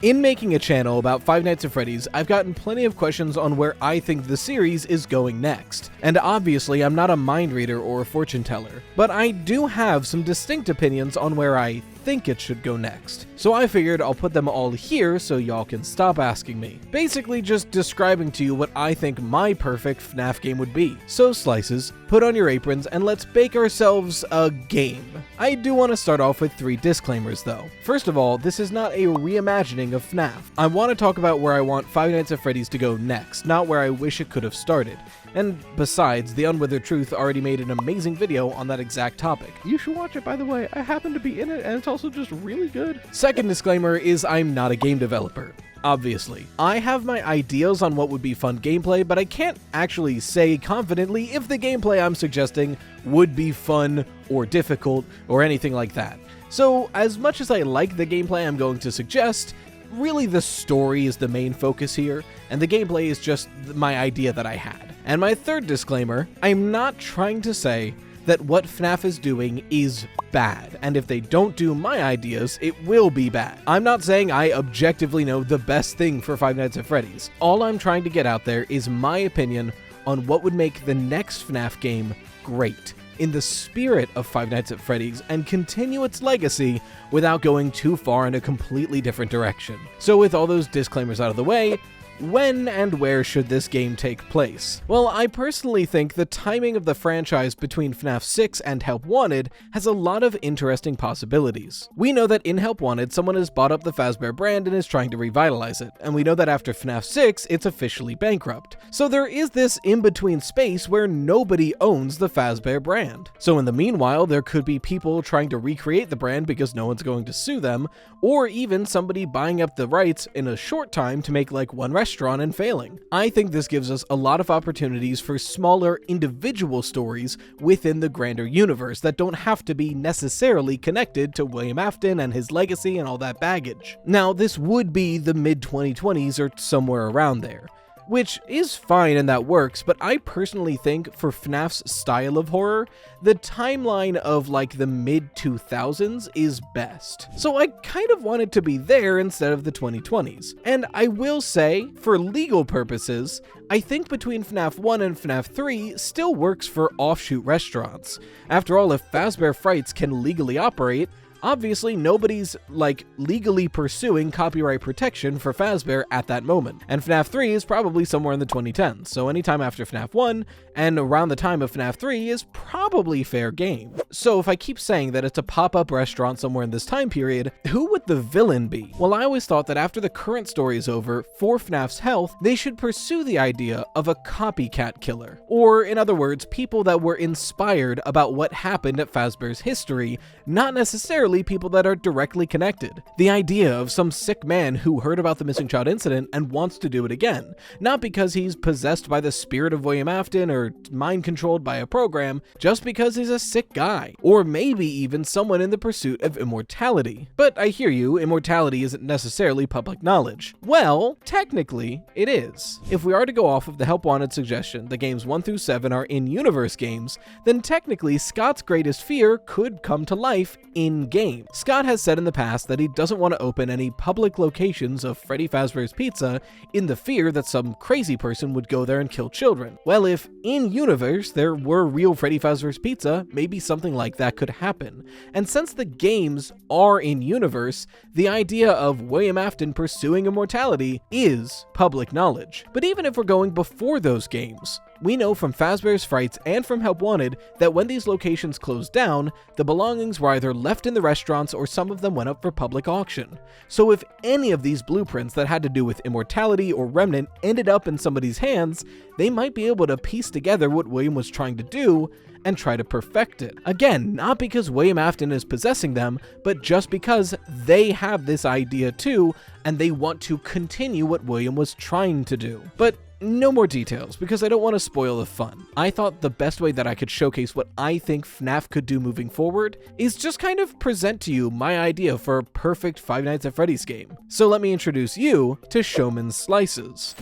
In making a channel about Five Nights at Freddy's, I've gotten plenty of questions on where I think the series is going next. And obviously, I'm not a mind reader or a fortune teller, but I do have some distinct opinions on where I think it should go next. So I figured I'll put them all here so y'all can stop asking me. Basically just describing to you what I think my perfect FNAF game would be. So slices, put on your aprons, and let's bake ourselves a game. I do want to start off with 3 disclaimers though. First of all, this is not a reimagining of FNAF. I want to talk about where I want Five Nights at Freddy's to go next, not where I wish it could have started. And besides, The Unwithered Truth already made an amazing video on that exact topic. You should watch it, by the way. I happen to be in it, and it's also just really good. Second disclaimer is I'm not a game developer. Obviously. I have my ideas on what would be fun gameplay, but I can't actually say confidently if the gameplay I'm suggesting would be fun or difficult or anything like that. So, as much as I like the gameplay I'm going to suggest, really the story is the main focus here, and the gameplay is just my idea that I had. And my third disclaimer, I'm not trying to say that what FNAF is doing is bad, and if they don't do my ideas, it will be bad. I'm not saying I objectively know the best thing for Five Nights at Freddy's. All I'm trying to get out there is my opinion on what would make the next FNAF game great, in the spirit of Five Nights at Freddy's, and continue its legacy without going too far in a completely different direction. So with all those disclaimers out of the way, when and where should this game take place? Well, I personally think the timing of the franchise between FNAF 6 and Help Wanted has a lot of interesting possibilities. We know that in Help Wanted, someone has bought up the Fazbear brand and is trying to revitalize it, and we know that after FNAF 6, it's officially bankrupt. So there is this in-between space where nobody owns the Fazbear brand. So in the meanwhile, there could be people trying to recreate the brand because no one's going to sue them, or even somebody buying up the rights in a short time to make like one restaurant and failing. I think this gives us a lot of opportunities for smaller individual stories within the grander universe that don't have to be necessarily connected to William Afton and his legacy and all that baggage. Now, this would be the mid-2020s or somewhere around there, which is fine and that works, but I personally think for FNAF's style of horror, the timeline of like the mid-2000s is best. So I kind of want it to be there instead of the 2020s. And I will say, for legal purposes, I think between FNAF 1 and FNAF 3 still works for offshoot restaurants. After all, if Fazbear Frights can legally operate, obviously, nobody's, like, legally pursuing copyright protection for Fazbear at that moment. And FNAF 3 is probably somewhere in the 2010s, so anytime after FNAF 1 and around the time of FNAF 3 is probably fair game. So if I keep saying that it's a pop-up restaurant somewhere in this time period, who would the villain be? Well, I always thought that after the current story is over, for FNAF's health, they should pursue the idea of a copycat killer. Or, in other words, people that were inspired about what happened at Fazbear's history, not necessarily people that are directly connected. The idea of some sick man who heard about the missing child incident and wants to do it again, not because he's possessed by the spirit of William Afton or mind controlled by a program, just because he's a sick guy, or maybe even someone in the pursuit of immortality. But I hear you, immortality isn't necessarily public knowledge. Well, technically, it is. If we are to go off of the Help Wanted suggestion, the games 1 through 7 are in-universe games, then technically Scott's greatest fear could come to life in-game. Scott has said in the past that he doesn't want to open any public locations of Freddy Fazbear's Pizza in the fear that some crazy person would go there and kill children. Well, if in-universe there were real Freddy Fazbear's Pizza, maybe something like that could happen. And since the games are in-universe, the idea of William Afton pursuing immortality is public knowledge. But even if we're going before those games, we know from Fazbear's Frights and from Help Wanted that when these locations closed down, the belongings were either left in the restaurants or some of them went up for public auction. So if any of these blueprints that had to do with immortality or remnant ended up in somebody's hands, they might be able to piece together what William was trying to do and try to perfect it. Again, not because William Afton is possessing them, but just because they have this idea too, and they want to continue what William was trying to do. But no more details, because I don't want to spoil the fun. I thought the best way that I could showcase what I think FNAF could do moving forward is just kind of present to you my idea for a perfect Five Nights at Freddy's game. So let me introduce you to Showman's Slices.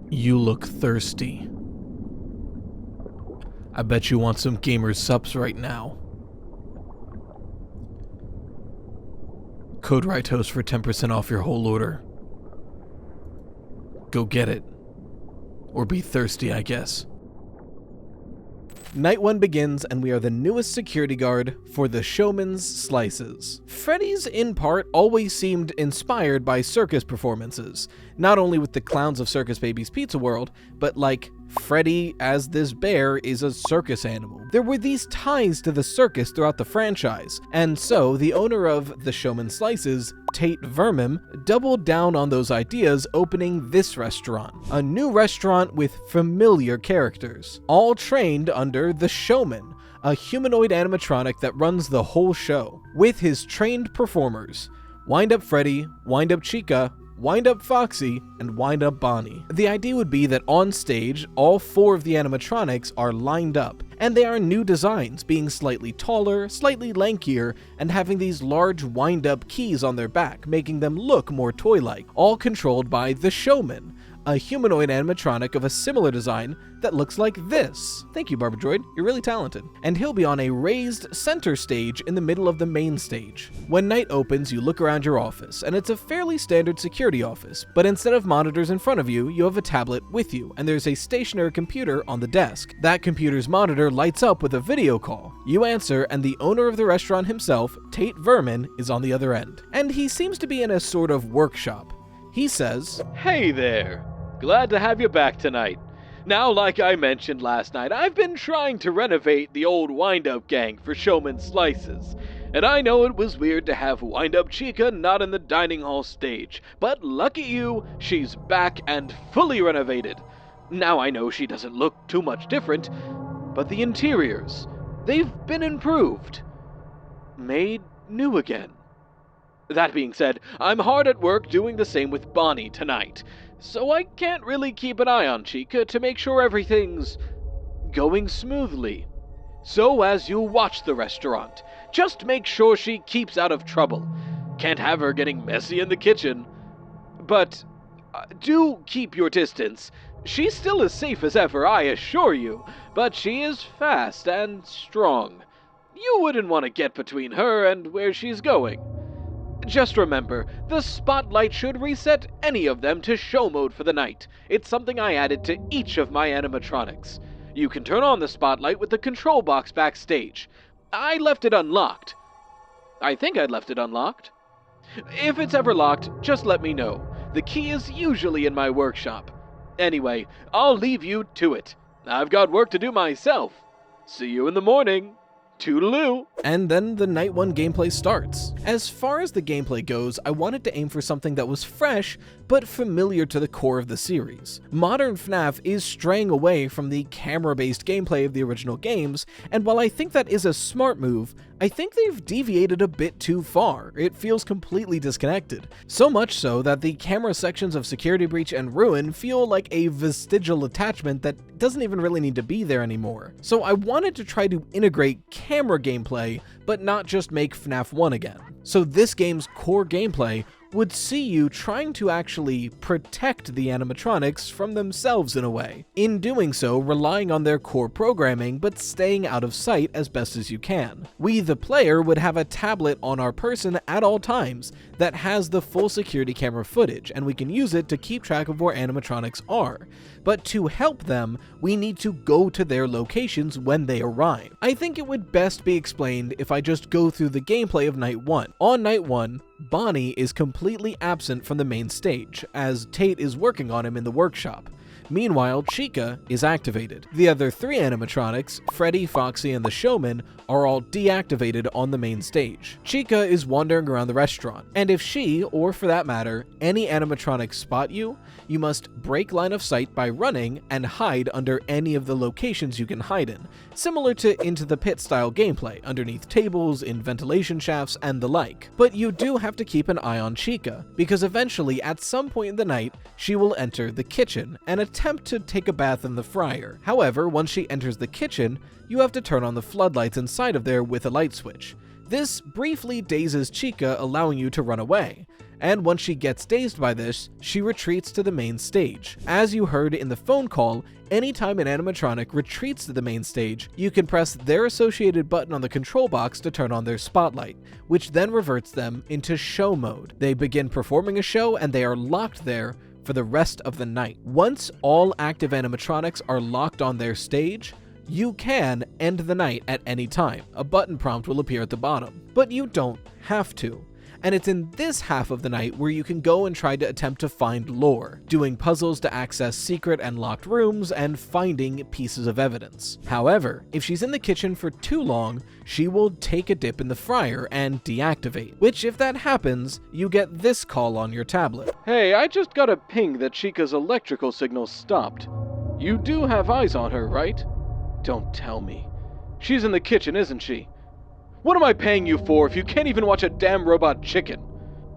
You look thirsty. I bet you want some gamer subs right now. Code Ritos for 10% off your whole order. Go get it. Or be thirsty, I guess. Night 1 begins, and we are the newest security guard for the Showman's Slices. Freddy's, in part, always seemed inspired by circus performances, not only with the clowns of Circus Baby's Pizza World, but like Freddy as this bear is a circus animal. There were these ties to the circus throughout the franchise, and so the owner of the Showman's Slices, Tate Vermin, doubled down on those ideas, opening this restaurant. A new restaurant with familiar characters, all trained under the Showman, a humanoid animatronic that runs the whole show. With his trained performers, Wind Up Freddy, Wind Up Chica, Wind Up Foxy, and Wind Up Bonnie. The idea would be that on stage, all 4 of the animatronics are lined up, and they are new designs, being slightly taller, slightly lankier, and having these large wind-up keys on their back, making them look more toy-like, all controlled by the Showman, a humanoid animatronic of a similar design that looks like this. Thank you, BarBADroid, you're really talented. And he'll be on a raised center stage in the middle of the main stage. When night opens, you look around your office, and it's a fairly standard security office, but instead of monitors in front of you, you have a tablet with you, and there's a stationary computer on the desk. That computer's monitor lights up with a video call. You answer, and the owner of the restaurant himself, Tate Vermin, is on the other end. And he seems to be in a sort of workshop. He says, "Hey there! Glad to have you back tonight. Now, like I mentioned last night, I've been trying to renovate the old Wind-Up gang for Showman's Slices. And I know it was weird to have Wind Up Chica not in the dining hall stage, but lucky you, she's back and fully renovated. Now I know she doesn't look too much different, but the interiors, they've been improved. Made new again. That being said, I'm hard at work doing the same with Bonnie tonight, so I can't really keep an eye on Chica to make sure everything's going smoothly. So as you watch the restaurant, just make sure she keeps out of trouble. Can't have her getting messy in the kitchen. But do keep your distance. She's still as safe as ever, I assure you, but she is fast and strong. You wouldn't want to get between her and where she's going. Just remember, the spotlight should reset any of them to show mode for the night. It's something I added to each of my animatronics. You can turn on the spotlight with the control box backstage. I left it unlocked. I think I'd left it unlocked. If it's ever locked, just let me know. The key is usually in my workshop. Anyway, I'll leave you to it. I've got work to do myself. See you in the morning. Toodaloo! And then the Night 1 gameplay starts. As far as the gameplay goes, I wanted to aim for something that was fresh, but familiar to the core of the series. Modern FNAF is straying away from the camera-based gameplay of the original games, and while I think that is a smart move, I think they've deviated a bit too far. It feels completely disconnected. So much so that the camera sections of Security Breach and Ruin feel like a vestigial attachment that doesn't even really need to be there anymore. So I wanted to try to integrate camera gameplay, but not just make FNAF 1 again. So this game's core gameplay would see you trying to actually protect the animatronics from themselves in a way. In doing so, relying on their core programming, but staying out of sight as best as you can. We, the player, would have a tablet on our person at all times that has the full security camera footage, and we can use it to keep track of where animatronics are. But to help them, we need to go to their locations when they arrive. I think it would best be explained if I just go through the gameplay of Night 1. On Night 1, Bonnie is completely absent from the main stage, as Tate is working on him in the workshop. Meanwhile, Chica is activated. The other 3 animatronics, Freddy, Foxy, and the Showman, are all deactivated on the main stage. Chica is wandering around the restaurant, and if she, or for that matter, any animatronics spot you, you must break line of sight by running and hide under any of the locations you can hide in, similar to Into the Pit style gameplay, underneath tables, in ventilation shafts, and the like. But you do have to keep an eye on Chica, because eventually, at some point in the night, she will enter the kitchen and attempt to take a bath in the fryer. However, once she enters the kitchen, you have to turn on the floodlights inside of there with a light switch. This briefly dazes Chica, allowing you to run away. and once she gets dazed by this, she retreats to the main stage. As you heard in the phone call, anytime an animatronic retreats to the main stage, you can press their associated button on the control box to turn on their spotlight, which then reverts them into show mode. They begin performing a show and they are locked there for the rest of the night. Once all active animatronics are locked on their stage, you can end the night at any time. A button prompt will appear at the bottom, but you don't have to. And it's in this half of the night where you can go and try to attempt to find lore, doing puzzles to access secret and locked rooms and finding pieces of evidence. However, if she's in the kitchen for too long, she will take a dip in the fryer and deactivate, which if that happens, you get this call on your tablet. Hey, I just got a ping that Chica's electrical signal stopped. You do have eyes on her, right? Don't tell me. She's in the kitchen, isn't she? What am I paying you for if you can't even watch a damn robot chicken?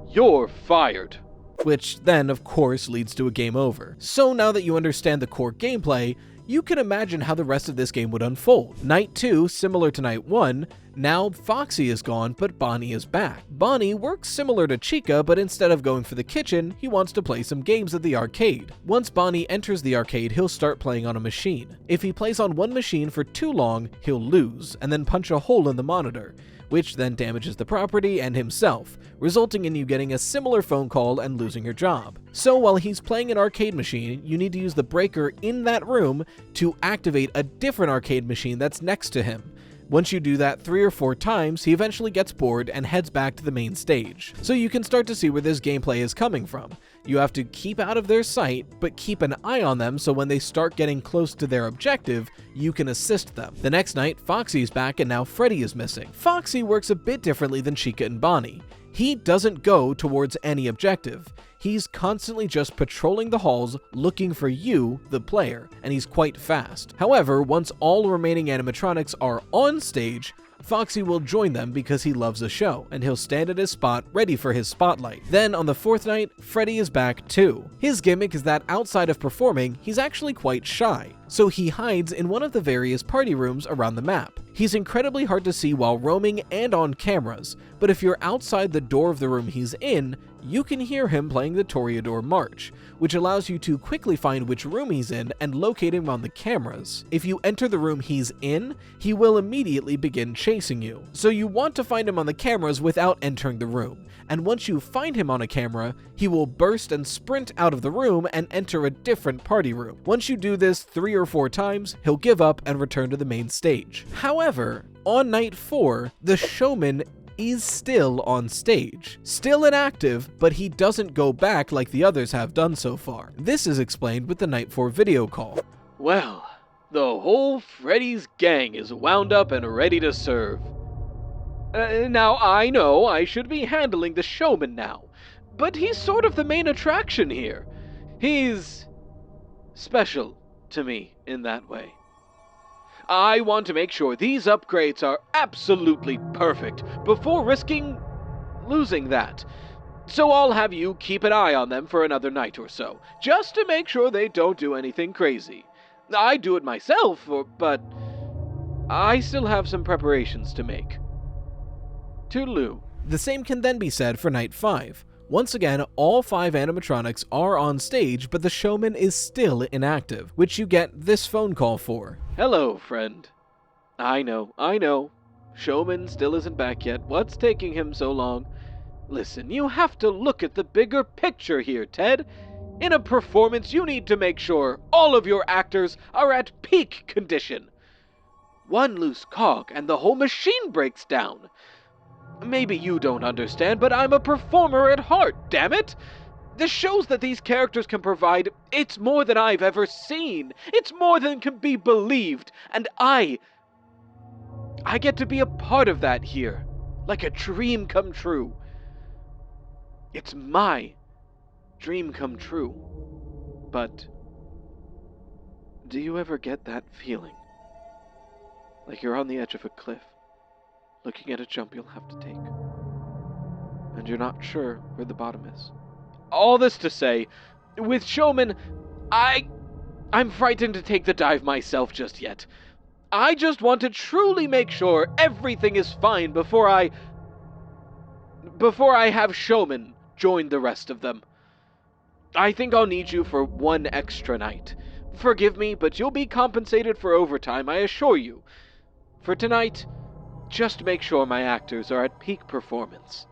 You're fired. Which then, of course, leads to a game over. So now that you understand the core gameplay, you can imagine how the rest of this game would unfold. Night 2, similar to Night 1, now Foxy is gone, but Bonnie is back. Bonnie works similar to Chica, but instead of going for the kitchen, he wants to play some games at the arcade. Once Bonnie enters the arcade, he'll start playing on a machine. If he plays on one machine for too long, he'll lose, and then punch a hole in the monitor, which then damages the property and himself, resulting in you getting a similar phone call and losing your job. So while he's playing an arcade machine, you need to use the breaker in that room to activate a different arcade machine that's next to him. Once you do that 3 or 4 times, he eventually gets bored and heads back to the main stage. So you can start to see where this gameplay is coming from. You have to keep out of their sight, but keep an eye on them so when they start getting close to their objective, you can assist them. The next night, Foxy's back and now Freddy is missing. Foxy works a bit differently than Chica and Bonnie. He doesn't go towards any objective. He's constantly just patrolling the halls looking for you, the player, and he's quite fast. However, once all remaining animatronics are on stage, Foxy will join them because he loves the show, and he'll stand at his spot ready for his spotlight. Then on the 4th night, Freddy is back too. His gimmick is that outside of performing, he's actually quite shy, so he hides in one of the various party rooms around the map. He's incredibly hard to see while roaming and on cameras, but if you're outside the door of the room he's in, you can hear him playing the Toreador March, which allows you to quickly find which room he's in and locate him on the cameras. If you enter the room he's in, he will immediately begin chasing you. So you want to find him on the cameras without entering the room, and once you find him on a camera, he will burst and sprint out of the room and enter a different party room. Once you do this 3 or 4 times, he'll give up and return to the main stage. However, on night 4, the showman is still on stage. Still inactive, but he doesn't go back like the others have done so far. This is explained with the night 4 video call. Well, the whole Freddy's gang is wound up and ready to serve. Now, I know I should be handling the showman now, but he's sort of the main attraction here. He's special to me in that way. I want to make sure these upgrades are absolutely perfect before risking losing that. So I'll have you keep an eye on them for another night or so, just to make sure they don't do anything crazy. I do it myself, but I still have some preparations to make. Toodaloo. The same can then be said for night 5. Once again, all 5 animatronics are on stage, but the showman is still inactive, which you get this phone call for. Hello, friend. I know. Showman still isn't back yet. What's taking him so long? Listen, you have to look at the bigger picture here, Ted. In a performance, you need to make sure all of your actors are at peak condition. One loose cog and the whole machine breaks down. Maybe you don't understand, but I'm a performer at heart, damn it! The shows that these characters can provide, it's more than I've ever seen. It's more than can be believed, and I get to be a part of that here, like a dream come true. It's my dream come true. But do you ever get that feeling? Like you're on the edge of a cliff, looking at a jump you'll have to take, and you're not sure where the bottom is. All this to say, with Showman, I'm frightened to take the dive myself just yet. I just want to truly make sure everything is fine before I have Showman join the rest of them. I think I'll need you for one extra night. Forgive me, but you'll be compensated for overtime, I assure you. For tonight, just make sure my actors are at peak performance.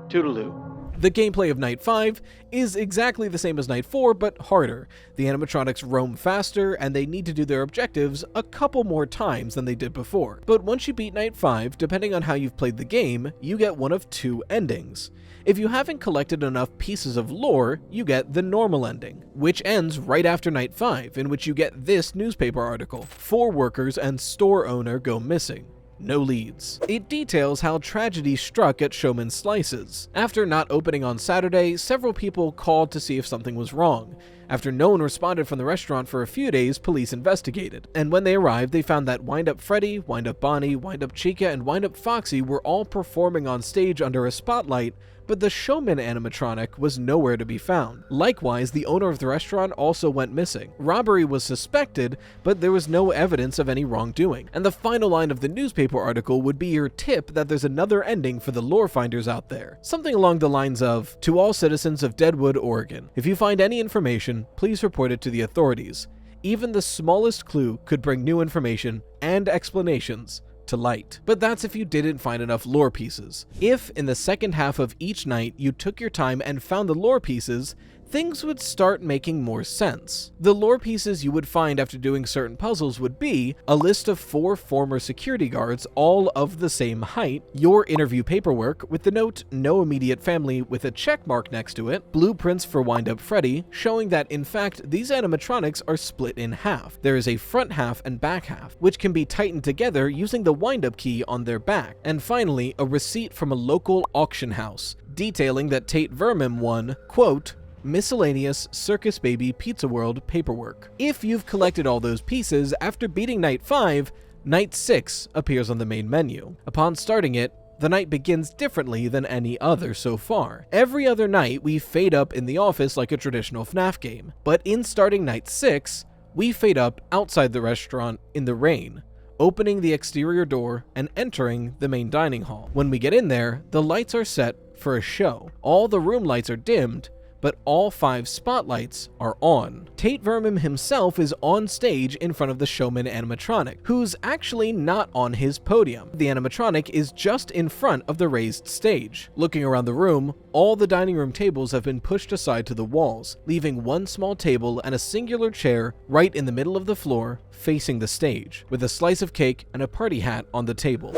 Toodaloo. The gameplay of Night 5 is exactly the same as Night 4, but harder. The animatronics roam faster, and they need to do their objectives a couple more times than they did before. But once you beat Night 5, depending on how you've played the game, you get one of two endings. If you haven't collected enough pieces of lore, you get the normal ending, which ends right after Night 5, in which you get this newspaper article: 4 workers and store owner go missing. No leads. It details how tragedy struck at Showman Slices. After not opening on Saturday, several people called to see if something was wrong. After no one responded from the restaurant for a few days, police investigated. And when they arrived, they found that Wind-Up Freddy, Wind-Up Bonnie, Wind-Up Chica, and Wind-Up Foxy were all performing on stage under a spotlight, but the Showman animatronic was nowhere to be found. Likewise, the owner of the restaurant also went missing. Robbery was suspected, but there was no evidence of any wrongdoing. And the final line of the newspaper article would be your tip that there's another ending for the lore finders out there. Something along the lines of, "To all citizens of Deadwood, Oregon, if you find any information, please report it to the authorities. Even the smallest clue could bring new information and explanations to light." But that's if you didn't find enough lore pieces. If, in the second half of each night, you took your time and found the lore pieces, things would start making more sense. The lore pieces you would find after doing certain puzzles would be a list of 4 former security guards, all of the same height, your interview paperwork with the note "No immediate family" with a check mark next to it, blueprints for Wind-Up Freddy, showing that in fact these animatronics are split in half. There is a front half and back half, which can be tightened together using the wind-up key on their back. And finally, a receipt from a local auction house, detailing that Tate Vermin won, quote, "miscellaneous Circus Baby Pizza World paperwork." If you've collected all those pieces, after beating Night 5, Night 6 appears on the main menu. Upon starting it, the night begins differently than any other so far. Every other night, we fade up in the office like a traditional FNAF game, but in starting Night 6, we fade up outside the restaurant in the rain, opening the exterior door and entering the main dining hall. When we get in there, the lights are set for a show. All the room lights are dimmed, but all 5 spotlights are on. Tate Vermin himself is on stage in front of the Showman animatronic, who's actually not on his podium. The animatronic is just in front of the raised stage. Looking around the room, all the dining room tables have been pushed aside to the walls, leaving one small table and a singular chair right in the middle of the floor, facing the stage, with a slice of cake and a party hat on the table.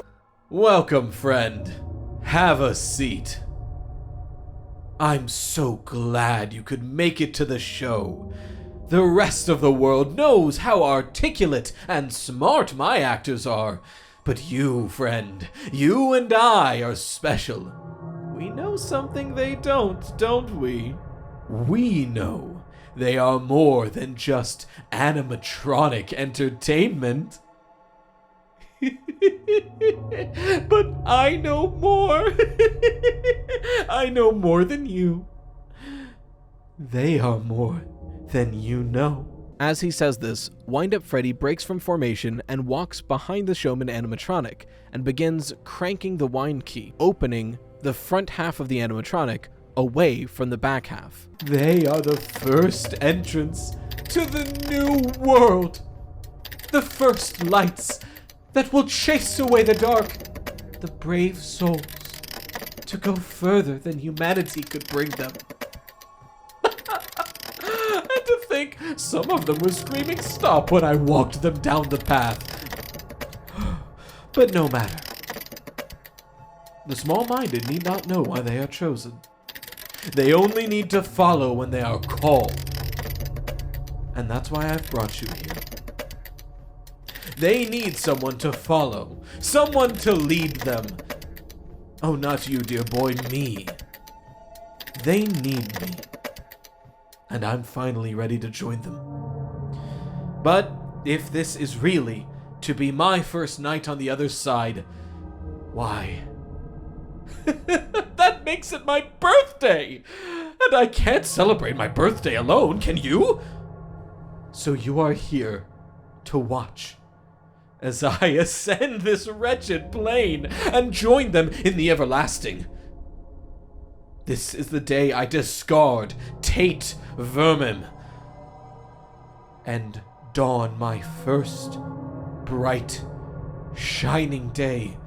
"Welcome, friend. Have a seat. I'm so glad you could make it to the show. The rest of the world knows how articulate and smart my actors are, but you, friend, you and I are special. We know something they don't we? We know they are more than just animatronic entertainment." "But I know more. I know more than you. They are more than you know." As he says this, Wind-Up Freddy breaks from formation and walks behind the Showman animatronic and begins cranking the wind key, opening the front half of the animatronic away from the back half. "They are the first entrance to the new world. The first lights that will chase away the dark. The brave souls to go further than humanity could bring them." And to think some of them were screaming stop when I walked them down the path. But no matter. The small-minded need not know why they are chosen. They only need to follow when they are called. And that's why I've brought you here. They need someone to follow, someone to lead them. Oh, not you, dear boy, me. They need me. And I'm finally ready to join them. But if this is really to be my first night on the other side, why? That makes it my birthday! And I can't celebrate my birthday alone, can you? So you are here to watch as I ascend this wretched plane and join them in the everlasting. This is the day I discard Tate Vermin and dawn my first bright, shining day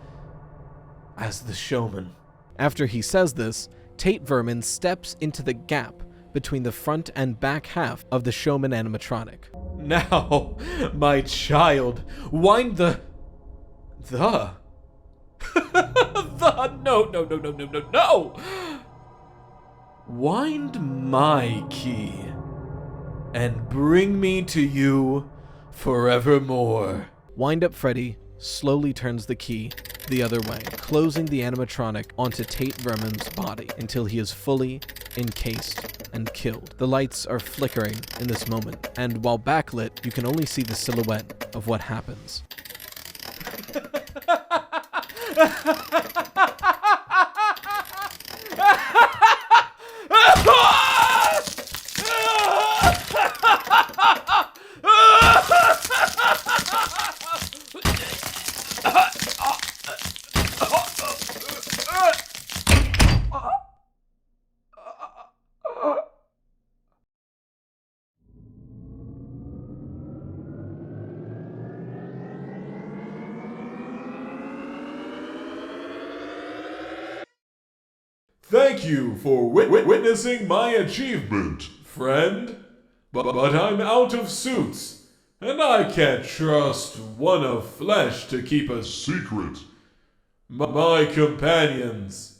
as the showman. After he says this, Tate Vermin steps into the gap between the front and back half of the showman animatronic. Now, my child, wind the no! Wind my key and bring me to you forevermore. Wind-Up Freddy slowly turns the key the other way, closing the animatronic onto Tate Vermin's body until he is fully encased and killed. The lights are flickering in this moment, and while backlit, you can only see the silhouette of what happens. Thank you for witnessing my achievement, friend. But I'm out of suits, and I can't trust one of flesh to keep a secret. My companions.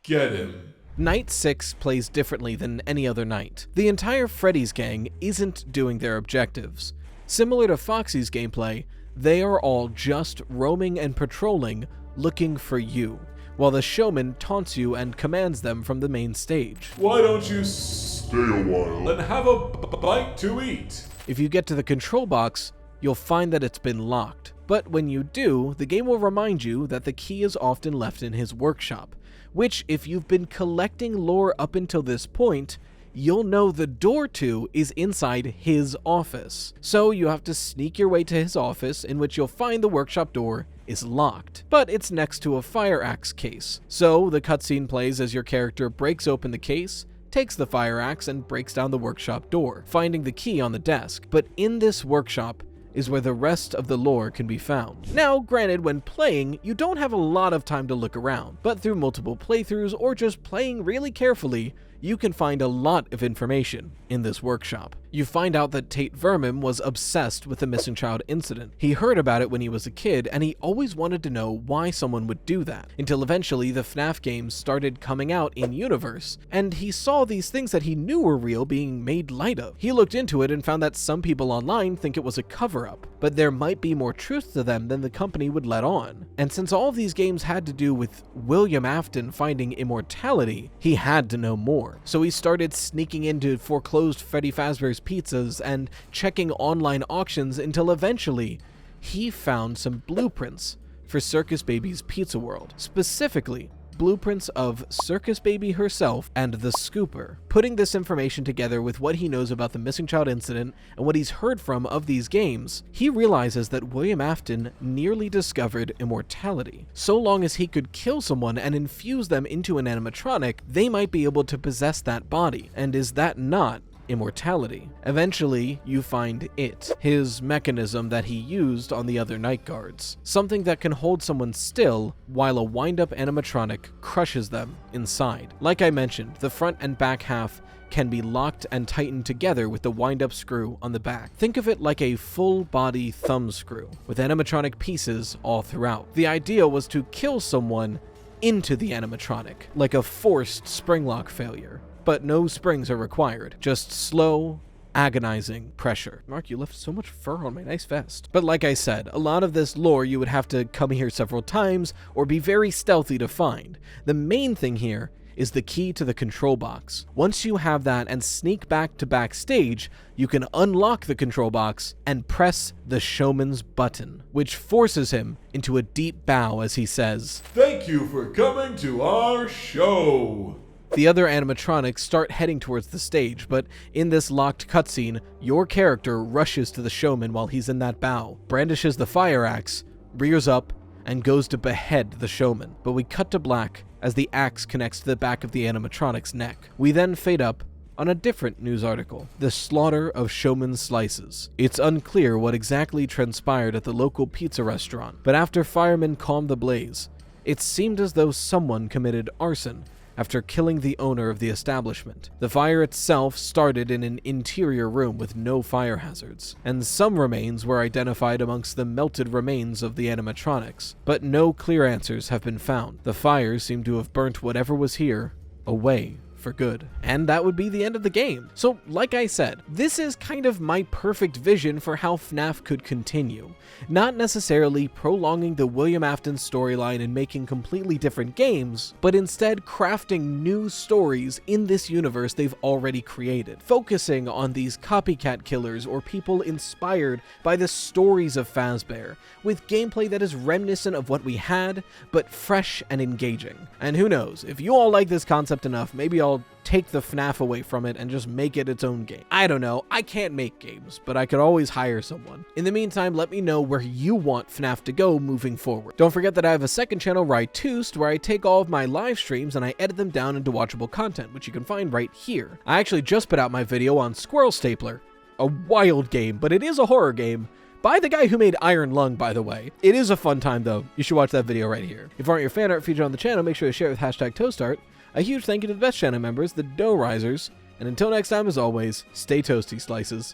Get him. Night 6 plays differently than any other night. The entire Freddy's gang isn't doing their objectives. Similar to Foxy's gameplay, they are all just roaming and patrolling, looking for you, while the showman taunts you and commands them from the main stage. Why don't you stay a while and have a bite to eat? If you get to the control box, you'll find that it's been locked. But when you do, the game will remind you that the key is often left in his workshop, which, if you've been collecting lore up until this point, you'll know the door to is inside his office. So you have to sneak your way to his office, in which you'll find the workshop door is locked, but it's next to a fire axe case. So the cutscene plays as your character breaks open the case, takes the fire axe, and breaks down the workshop door, finding the key on the desk. But in this workshop is where the rest of the lore can be found. Now, granted, when playing, you don't have a lot of time to look around, but through multiple playthroughs or just playing really carefully, you can find a lot of information in this workshop. You find out that Tate Vermin was obsessed with the missing child incident. He heard about it when he was a kid, and he always wanted to know why someone would do that, until eventually the FNAF games started coming out in-universe, and he saw these things that he knew were real being made light of. He looked into it and found that some people online think it was a cover-up, but there might be more truth to them than the company would let on. And since all of these games had to do with William Afton finding immortality, he had to know more. So he started sneaking into foreclosed Freddy Fazbear's pizzas and checking online auctions until eventually he found some blueprints for Circus Baby's Pizza World. Specifically, blueprints of Circus Baby herself and the Scooper. Putting this information together with what he knows about the missing child incident and what he's heard from of these games, he realizes that William Afton nearly discovered immortality. So long as he could kill someone and infuse them into an animatronic, they might be able to possess that body. And is that not immortality? Eventually, you find it, his mechanism that he used on the other night guards. Something that can hold someone still while a wind-up animatronic crushes them inside. Like I mentioned, the front and back half can be locked and tightened together with the wind-up screw on the back. Think of it like a full-body thumb screw, with animatronic pieces all throughout. The idea was to kill someone into the animatronic, like a forced spring lock failure. But no springs are required, just slow, agonizing pressure. Mark, you left so much fur on my nice vest. But like I said, a lot of this lore you would have to come here several times or be very stealthy to find. The main thing here is the key to the control box. Once you have that and sneak back to backstage, you can unlock the control box and press the showman's button, which forces him into a deep bow as he says, "Thank you for coming to our show." The other animatronics start heading towards the stage, but in this locked cutscene, your character rushes to the showman while he's in that bow, brandishes the fire axe, rears up, and goes to behead the showman. But we cut to black as the axe connects to the back of the animatronic's neck. We then fade up on a different news article, the slaughter of showman's slices. It's unclear what exactly transpired at the local pizza restaurant, but after firemen calmed the blaze, it seemed as though someone committed arson after killing the owner of the establishment. The fire itself started in an interior room with no fire hazards, and some remains were identified amongst the melted remains of the animatronics, but no clear answers have been found. The fires seem to have burnt whatever was here away for good. And that would be the end of the game. So, like I said, this is kind of my perfect vision for how FNAF could continue. Not necessarily prolonging the William Afton storyline and making completely different games, but instead crafting new stories in this universe they've already created, focusing on these copycat killers or people inspired by the stories of Fazbear, with gameplay that is reminiscent of what we had, but fresh and engaging. And who knows, if you all like this concept enough, maybe I'll take the FNAF away from it and just make it its own game. I don't know, I can't make games, but I could always hire someone. In the meantime, let me know where you want FNAF to go moving forward. Don't forget that I have a second channel where I Toost, where I take all of my live streams and I edit them down into watchable content, which you can find right here. I actually just put out my video on Squirrel Stapler, a wild game, but it is a horror game. By the guy who made Iron Lung, by the way. It is a fun time, though. You should watch that video right here. If you aren't your fan art featured on the channel, make sure to share it with #ToastArt. A huge thank you to the best channel members, the Dough Risers, and until next time, as always, stay toasty, slices.